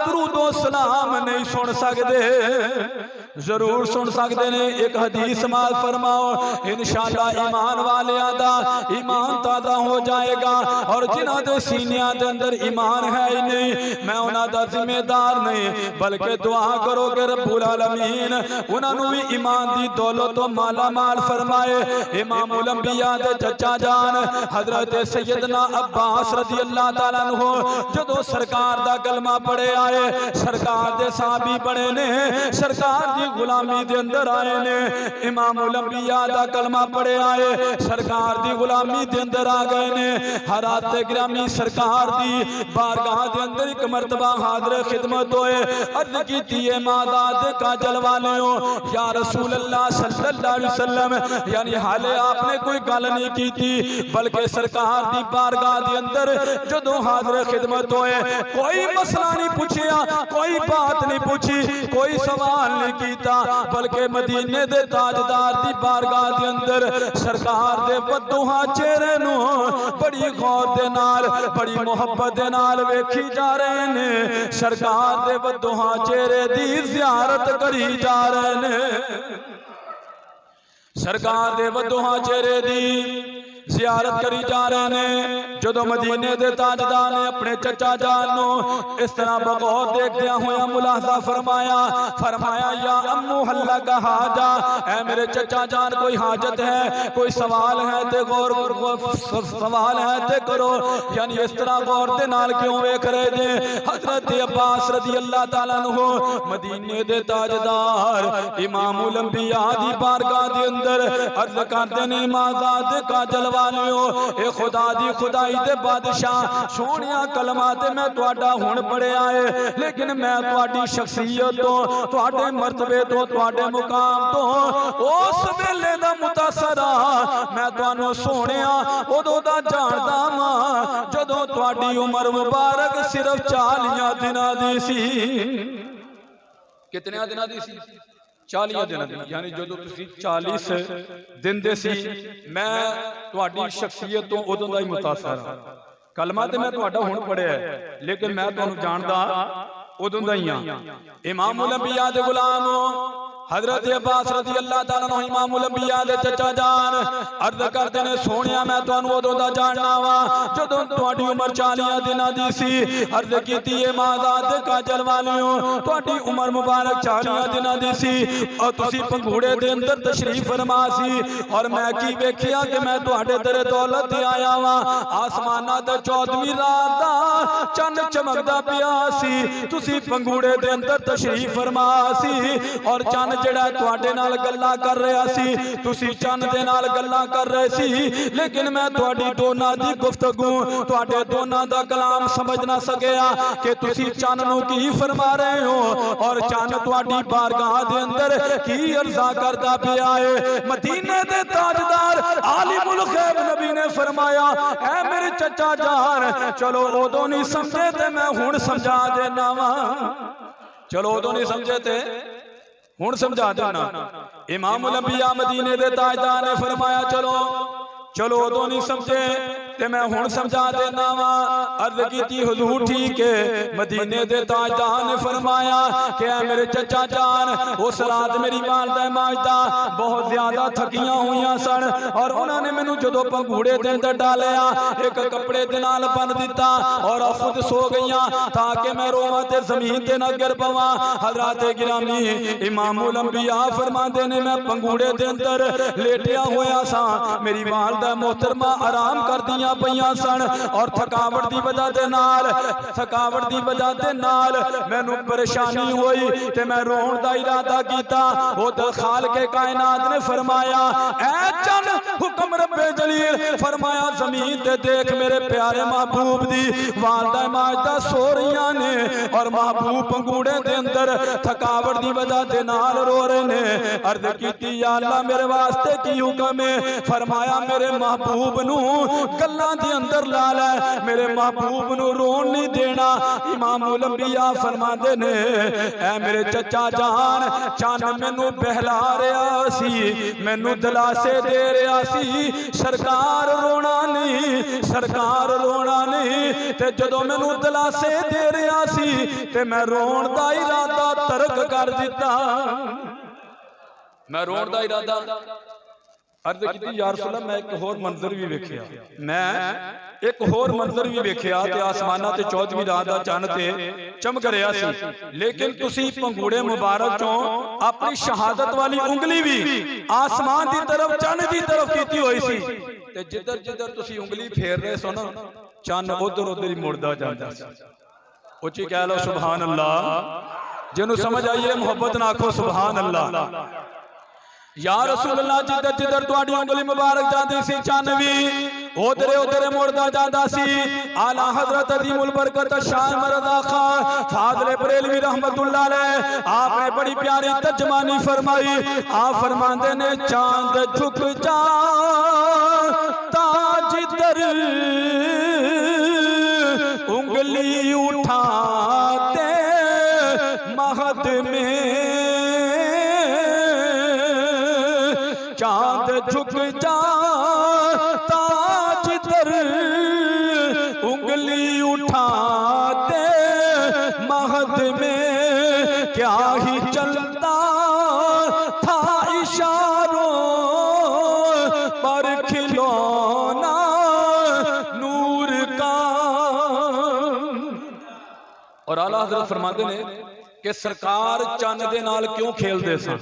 درود و سلام نہیں سن سکتے، ضرور سن سکتے نے۔ ایک حدیث مال فرماؤ، انشاءاللہ ایمان والیاں دا ایمان تازہ ہو جائے گا، اور جنہاں دے سینیاں دے اندر ایمان ہے ہی نہیں، میں انہاں دا ذمہ دار نہیں، بلکہ دعا کرو کہ رب العالمین انہاں نو بھی ایمان دی دولت و مالا مال فرمائے۔ امام الانبیاء دے چچا جان حضرت سیدنا عباس رضی اللہ تعالیٰ عنہ جدو سرکار دا کلمہ پڑھے آئے، سرکار دے صحابی بڑے نے، سرکار دی غلامی دے اندر آئے نے، امام الانبیاء دا کلمہ پڑھے آئے، سرکار دی غلامی دے اندر آ گئے نے۔ حضرت گرامی سرکار دی بارگاہ دے اندر ایک مرتبہ حاضر خدمت ہوئے، عرض کی تیئے ماداد کا جلوانے ہو یا رسول اللہ صلی اللہ علیہ وسلم، یعنی حالے آپ نے کوئی گل نہیں کی تھی، بلکہ سرکار دی بارگاہ دی اندر جدو حاضر خدمت ہوئے کوئی مسئلہ نہیں پوچھیا، کوئی بات نہیں پوچھی، کوئی سوال نہیں کیتا، بلکہ مدینے دے تاجدار دی بارگاہ دی اندر سرکار دے بدوہاں چہرے نو بڑی غور دے نال بڑی محبت دے نال ویکھی جا رہے نے، سرکار دے بدوہاں چہرے دی زیارت کری جا رہے نے، سرکار دے بدوہاں چہرے دی زیارت کری جا رہے نے۔ جدو مدینے دے تاجدار نے اپنے چچا جان نو اس طرح بغور دیکھ دیا ہویا ملاحظہ فرمایا یا امو حلہ کا حاجہ، اے میرے چچا جان کوئی حاجت ہے، کوئی سوال ہے تے سوال ہے تے کرو، یعنی اس طرح غور دے نال کیوں ویکھ رہے جے۔ حضرت عباس رضی اللہ تعالیٰ عنہ مدینے دے تاجدار امام الانبیاء دی بارگاہ دے اندر عرض کرتے نے مازاد کا جلوانیو، اے خدا دی خدائی دے بادشاہ سونیا کلمات میں تواڈا ہون پڑے آئے، لیکن میں تواڈی شخصیت تو تواڈے مرتبے تو تواڈے مقام تو اس ویلے دا متاثرہ میں توانو سونیا ادو دا جاندا ماں جدو تواڈی عمر مبارک صرف 40 دناں دی سی۔ کتنے دناں دی سی؟ 40 دن دی، یعنی جدو تسی 40 دن دے سی، میں تواڈی شخصیت تو ادو دا ہی متاثر ہوں، کلمہ تے میں تواڈا ہون پڑے ہے، لیکن میں تانوں جاندا ادو دا ہی ہاں۔ امام الانبیاء دے غلام حضرت عباس رضی اللہ تعالیٰ عنہ امام الانبیاء دے چچا جان عرض کرتے نے سونیا میں تانوں ادو دا جاننا وا جدو تواڈی عمر 40 دناں دی سی، عرض کیتی اے مازاد کا جلوانیو تواڈی عمر مبارک 40 دناں دی سی، اور تسی پنگوڑے دے اندر تشریف فرما سی، اور میں کی ویکھیا کہ میں تواڈے در دولت تے آیا وا، آسماناں تے 14ویں رات دا چن چمکدا پیا سی، تسی پنگوڑے دے اندر تشریف فرما سی، اور چن جڑا تواڈے نال گلاں کر رہا سی، تسی چن دے نال گلاں کر رہے سی، لیکن میں تواڈی دوناں دی گفتگو تواڈے دوناں دا کلام سمجھ نہ سکیا کہ تسی چن نو کی فرما رہے ہو، اور چن تواڈی بارگاہ دے اندر کی عرضا کردا پیا ہے۔ مدینے دے تاجدار عالم الغیب نبی نے فرمایا اے میرے چچا جان چلو ادو نہیں سمجھے تے میں ہن سمجھا دینا وا، چلو ادو نہیں سمجھے تے ہون سمجھا دینا۔ امام الانبیاء مدینے دے تاجدار نے فرمایا چلو ادو نہیں سمجھے تے میں ہون سمجھا دینا وا، عرض کیتی حضور ٹھیک ہے۔ مدینے دے تاجدار نے فرمایا کہ اے میرے چچا جان اس رات میری والدہ ماجدہ بہت زیادہ تھکیاں ہویاں سن، اور انہوں نے مینوں جدو پنگوڑے دے اندر ڈالیا ایک کپڑے دے نال بن دیتا اور خود سو گئیاں تاکہ میں رواں تے زمین تے نہ گر پواں۔ حضرات گرامی امام الانبیاء فرماندے نے میں پنگوڑے دے اندر لیٹیا ہویا سا، میری والدہ محترمہ آرام کر دیاں پیاں سن، اور تھکاوٹ دی وجہ دے نال مینوں پریشانی ہوئی تے میں رون دا ارادہ کیتا۔ وہ خالق کائنات نے فرمایا اے چن حکم رب جلیل، فرمایا زمین تے دیکھ میرے پیارے محبوب دی والدہ ماجدہ سو رہیاں نے، اور محبوب پنگوڑے دے اندر تھکاوٹ دی وجہ دے نال رو رہے نے۔ عرض کیتی یا اللہ میرے واسطے کی حکم ہے؟ فرمایا میرے محبوب نو گلا ਕੰਨਾਂ ਦੇ ਅੰਦਰ ਲਾ ਲੈ, ਮੇਰੇ महबूब ਨੂੰ ਰੋਣ ਨਹੀਂ ਦੇਣਾ। ਇਮਾਮੁਲ ਅੰਬੀਆ ਫਰਮਾਉਂਦੇ ਨੇ ਐ ਮੇਰੇ ਚੱਚਾ ਜਾਨ, ਚੰਨ ਮੈਨੂੰ ਬਹਿਲਾ ਰਿਹਾ ਸੀ, ਮੈਨੂੰ ਦਿਲਾਸੇ ਦੇ ਰਿਹਾ ਸੀ, ਸਰਕਾਰ ਰੋਣਾ ਨਹੀਂ, ਸਰਕਾਰ ਰੋਣਾ ਨਹੀਂ। ਤੇ ਜਦੋਂ ਮੈਨੂੰ ਦਿਲਾਸੇ ਦੇ ਰਿਹਾ ਸੀ ਤੇ ਮੈਂ ਰੋਣ ਦਾ ਇਰਾਦਾ ਤਰਕ ਕਰ ਦਿੱਤਾ। ਮੈਂ ਰੋਣ ਦਾ ਇਰਾਦਾ अर्ज की या रसूल अल्लाह, मैं एक होर मंजर भी वेखिया, मैं एक होर मंजर भी वेखिया ते आसमानां ते 14वीं रात दा चंद ते चमक रहा सी, लेकिन तुसी पंगूड़े मुबारक चों अपनी शहादत वाली उंगली भी आसमान की तरफ चंद की तरफ कीती हुई सी, ते जिधर जिधर तुसी उंगली फेर रहे सो ना, चंद उधर उधर ही मुड़दा जांदा सी। उच्ची कह लो सुभान अल्लाह, जिन्हों समझ आइए मोहब्बत ना आखो सुभान अल्लाह। या रसूल अल्लाह, जिधर जिधर तुहाडी उंगली मुबारक जाती सी, चन्न भी उधरे उधरे मुड़दा जाता सी। आला हजरत अजीमुल बरकत शाह मरदा खान फाज़िल बरेलवी रहमतुल्लाह अलैह, आपने बड़ी प्यारी तर्जमानी फरमाई। आप फरमाते ने चांद झुक जाता जिधर उंगली उठाते महद में, चांद झुक जाता जिधर उंगली उठाते महद में, क्या ही चलता था इशारों पर खिलौना नूर का। और आला हज़रत फरमाते ने कि सरकार चंद दे नाल क्यों खेलदे सन,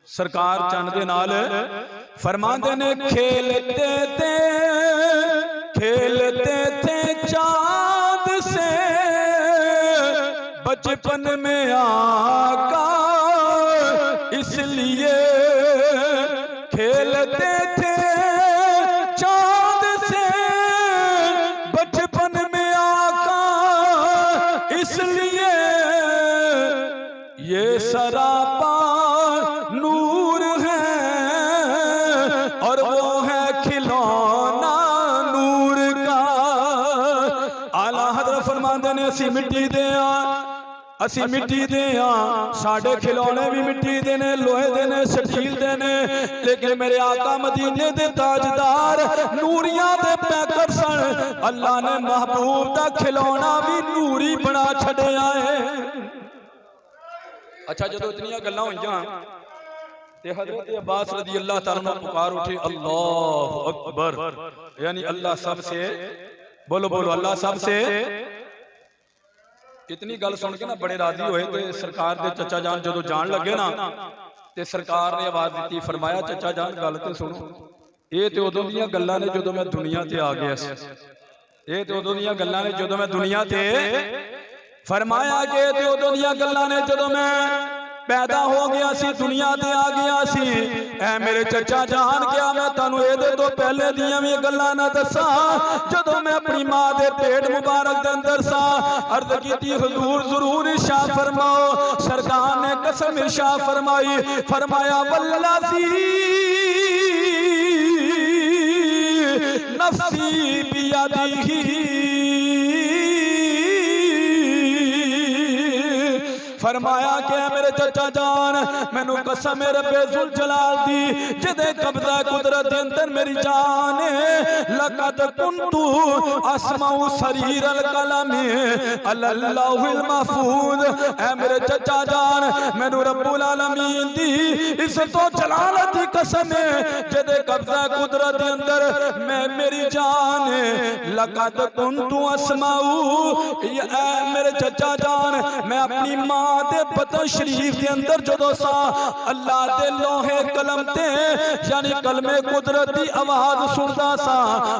सरकार चंद दे नाल फरमाते ने खेलते थे चांद से बचपन में आका, इसलिए खेलते थे चांद से बचपन में आका, इसलिए ये सरापा नूर है और वो है खिलौना नूर का। आला हज़रत फरमाते ने असी मिट्टी दे असी मिट्टी दे साडे खिलौने भी मिट्टी दे ने, लोहे दे ने, स्टील दे ने, लेकिन मेरे आका मदीने दे ताजदार नूरियां दे पैकर सन। अल्लाह ने महबूब दा खिलौना भी नूरी बना छड़िया है। अच्छा, जो इतनियां गल्लां होईयां ते हज़रत अब्बास रज़ी अल्लाह तआला अन्हु पुकार उठे अल्लाहु अकबर, यानी अल्लाह सबसे, बोलो बोलो अल्लाह सबसे। इतनी गल सुन के ना बड़े राजी होए ते सरकार दे चचा जान जदों जान लगे ना ते सरकार ने आवाज दी, फरमाया चचा जान गल ते सुनो, ये ते उदों दियां गल्लां ने जदों मैं दुनिया ते आ गया सी, ये ते उदों दियां गल्लां ने जदों मैं दुनिया ते, फरमाया कि ते उदों दियां गल्लां ने जदों मैं पैदा हो गया सी, दुनिया ते आ गया सी। ऐ मेरे चचा जान, क्या मैं तानू एदे तो पहले दियां भी गल्लां ना दसा, जदों मैं अपनी मां दे पेट मुबारक दे अंदर सा। अर्ज कीती हुजूर जरूर इरशाद फरमाओ। सरकार ने कसम इरशाद फरमाई, फरमाया वल्लाजी नफ्सी बियदिही, फरमाया कि मेरे चचा जान, मैनू कसम है रब्बे जुल जलाल दी जिदे कब्जा कुदरत दे अंदर मेरी जान है। लक़द कुन्तु अस्माउ सरीर अल कलम अल लौहिल महफूज। ऐ मेरे चचा जान, मैनू रब्बुल आलमीन दी इज्जत व जलालत दी कसम है जिदे कब्जा कुदरत दे अंदर मैं मेरी जान है। लक़द कुन्तु अस्माउ, ऐ मेरे चचा जान, मैं अपनी मां दे बतन शरीफ के अंदर जदों सा, अल्लाह दे लोहे कलम ते यानी कलमे कुदरत दी आवाज सुनदा सा,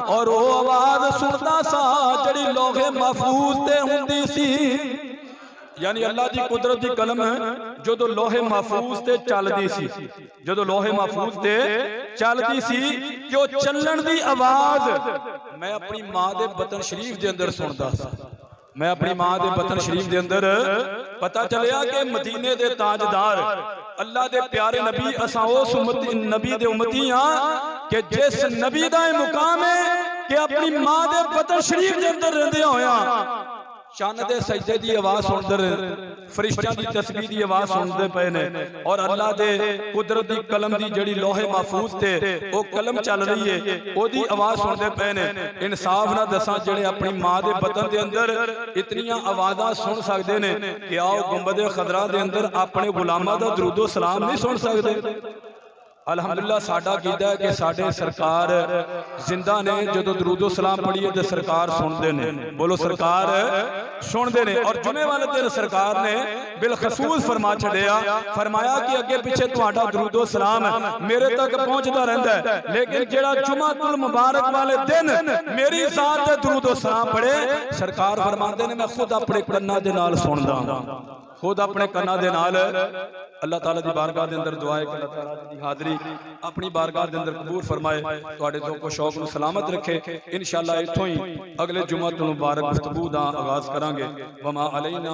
और वो आवाज सुनदा सा जड़ी लोहे महफूज ते हुंदी सी। यानी अल्लाह दी कुदरत दी कलम जदों लोहे महफूज ते चलदी सी, जदों लोहे महफूज ते चलदी सी कि वो चलण दी आवाज मैं अपनी मां दे बतन शरीफ दे अंदर सुनदा सा। मैं अपनी मां दे बतन शरीफ दे अंदर पता चलिया कि मदीने दे ताजदार अल्लाह दे प्यारे नबी, असां उस नबी दे उम्मती हां कि जिस नबी दा मुकाम है کہ اپنی ماں دے بطن شریف دے اندر رہندے ہویا چاند دے سجدے دی آواز سن دے فرشتیاں دی تسبیح دی آواز سن دے پے نے اور اللہ دے قدرت دی قلم دی جڑی لوح محفوظ تے او قلم چل رہی ہے او دی آواز سن دے پے نے انصاف نہ دساں جڑے اپنی ماں دے بطن دے اندر اتنیاں آوازاں سن سکدے نے کہ آؤ گنبد خضرا دے اندر اپنے غلاماں دا درود و سلام نہیں سن سکدے الحمدللہ ساڈا عقیدہ ہے کہ ساڈے سرکار زندہ نے جدو درود و سلام پڑھیے تے سرکار سندے نے بولو سرکار سندے نے اور جمعے والے دن سرکار نے بالخصوص فرما چھڑیا فرمایا کہ اگے پیچھے تہاڈا درود و سلام میرے تک پہنچدا رہندا ہے لیکن جڑا جمعہ المبارک والے دن میری ذات تے درود و سلام پڑھے سرکار فرماندے نے میں خود اپنے کنا دے نال سندا ہاں خود اپنے کنا دے نال اللہ تعالیٰ دی بارگاہ دے اندر دعائے کہ اللہ تعالیٰ دی حاضری اپنی بارگاہ دے اندر قبول فرمائے تواڈے ذوق و شوق نو سلامت رکھے انشاءاللہ ایتھوں ہی اگلے جمعہ المبارک گفتگو دا آغاز کرانگے وما علینا